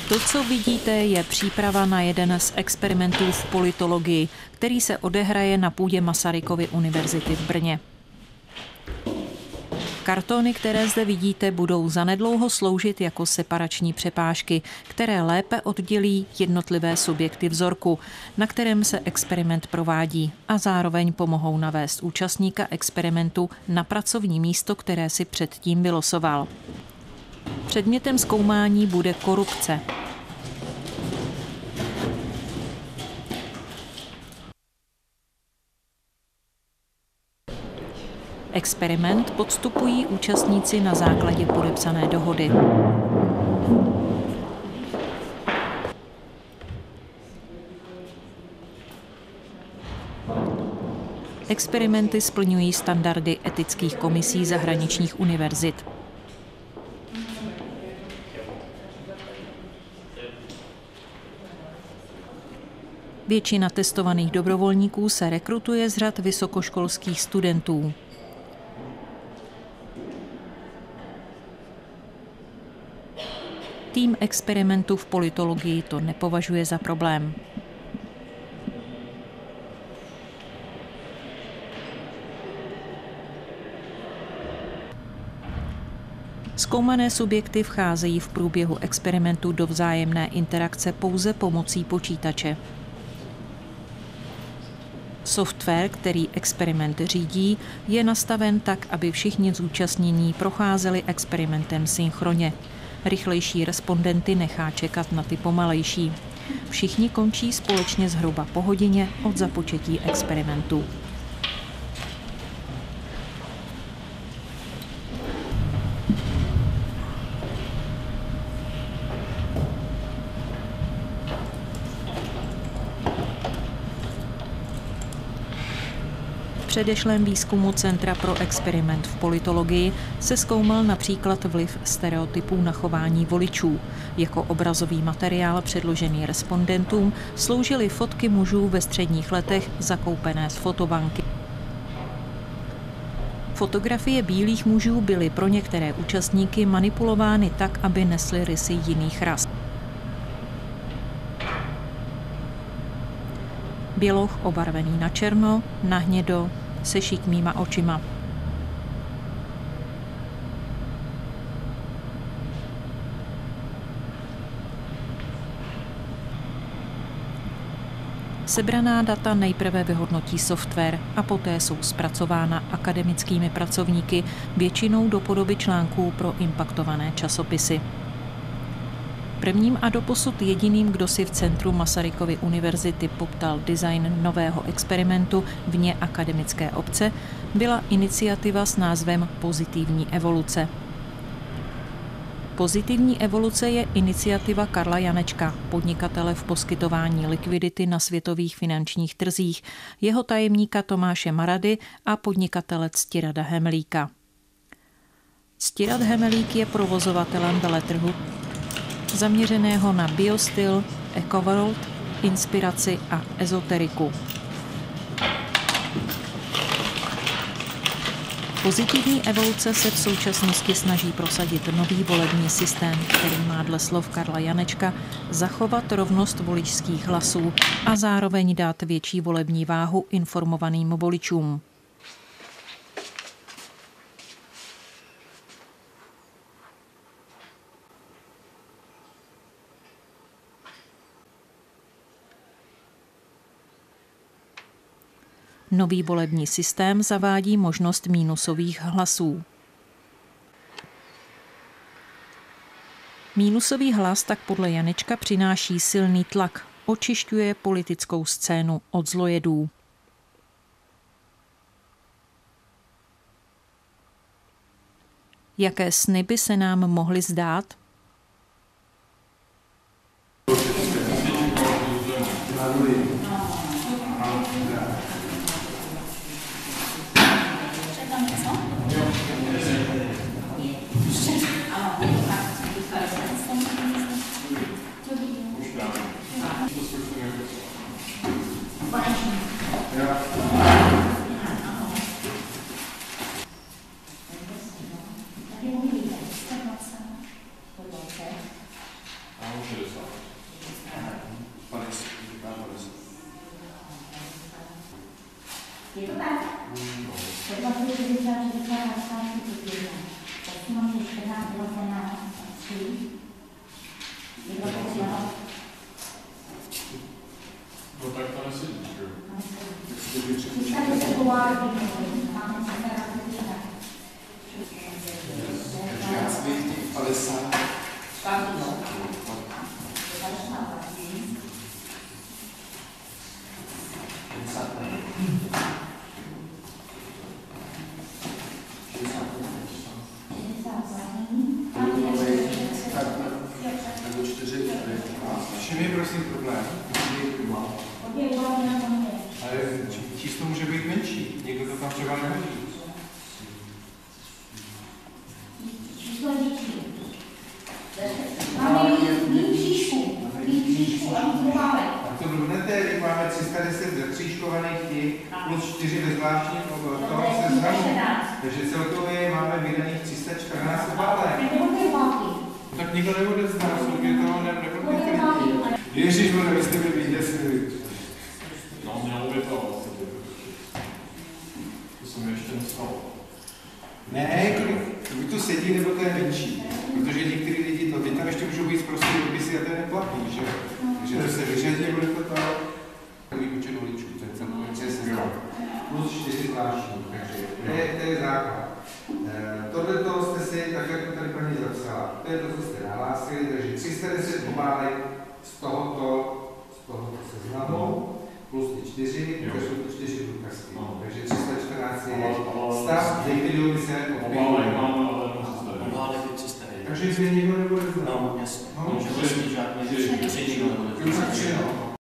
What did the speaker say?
To, co vidíte, je příprava na jeden z experimentů v politologii, který se odehraje na půdě Masarykovy univerzity v Brně. Kartony, které zde vidíte, budou zanedlouho sloužit jako separační přepážky, které lépe oddělí jednotlivé subjekty vzorku, na kterém se experiment provádí, a zároveň pomohou navést účastníka experimentu na pracovní místo, které si předtím vylosoval. Předmětem zkoumání bude korupce. Experiment podstupují účastníci na základě podepsané dohody. Experimenty splňují standardy etických komisí zahraničních univerzit. Většina testovaných dobrovolníků se rekrutuje z řad vysokoškolských studentů. Tým experimentu v politologii to nepovažuje za problém. Zkoumané subjekty vcházejí v průběhu experimentu do vzájemné interakce pouze pomocí počítače. Software, který experiment řídí, je nastaven tak, aby všichni zúčastnění procházeli experimentem synchronně. Rychlejší respondenty nechá čekat na ty pomalejší. Všichni končí společně zhruba po hodině od započetí experimentu. V předešlém výzkumu Centra pro experiment v politologii se zkoumal například vliv stereotypů na chování voličů. Jako obrazový materiál předložený respondentům sloužily fotky mužů ve středních letech zakoupené z fotobanky. Fotografie bílých mužů byly pro některé účastníky manipulovány tak, aby nesly rysy jiných ras. Běloch obarvený na černo, na hnědo, se šikmýma očima. Sebraná data nejprve vyhodnotí software a poté jsou zpracována akademickými pracovníky, většinou do podoby článků pro impaktované časopisy. Prvním a doposud jediným, kdo si v centru Masarykovy univerzity poptal design nového experimentu vně akademické obce, byla iniciativa s názvem Pozitivní evoluce. Pozitivní evoluce je iniciativa Karla Janečka, podnikatele v poskytování likvidity na světových finančních trzích, jeho tajemníka Tomáše Marady a podnikatele Ctirada Hemelíka. Ctirad Hemelík je provozovatelem veletrhu zaměřeného na biostyl, ecoworld, inspiraci a ezoteriku. Pozitivní evoluce se v současnosti snaží prosadit nový volební systém, který má dle slov Karla Janečka zachovat rovnost voličských hlasů a zároveň dát větší volební váhu informovaným voličům. Nový volební systém zavádí možnost mínusových hlasů. Mínusový hlas tak podle Janečka přináší silný tlak, očišťuje politickou scénu od zlojedů. Jaké sny by se nám mohly zdát? No tak to nesedí, že jo? Já si bych těch 50. V čem je prosím problém? Ale číslo může být menší, někdo to tam třeba nehodí. A to blbnete, když máme 310 zakřížkovaných těch plus 4 ve zvláštním toho seznamu. Takže celkově máme vydaných 314 obálek. Tak nikdo neodevzdá, je toho neprokrytý. Ježišmane, vy jste mi vyděsili. No, mělo by to asi. To se mi ještě nestalo. Ne, buď to sedí, nebo to je menší. Protože některý lidi to, teď tam ještě můžou být prostě dopisy a to je neplatný, že? Takže to se vyřadí, bude to to. Takový počet voličů, to je celkově seznam. Plus 4 zvláštní, takže to je základ. Tohle jste si, tak jak to tady paní zapsala, to je to, co jste nahlásili, takže 310 obálek z tohoto seznamu, plus ty 4, takže jsou to 4 průkazky. Takže 314 je stav, ze kterého by se Obálek máme, ale Obálek je 301. Takže se nikdo nebude znát. No, jasně. No, Že vlastně žádný tři nikdo nebude znát.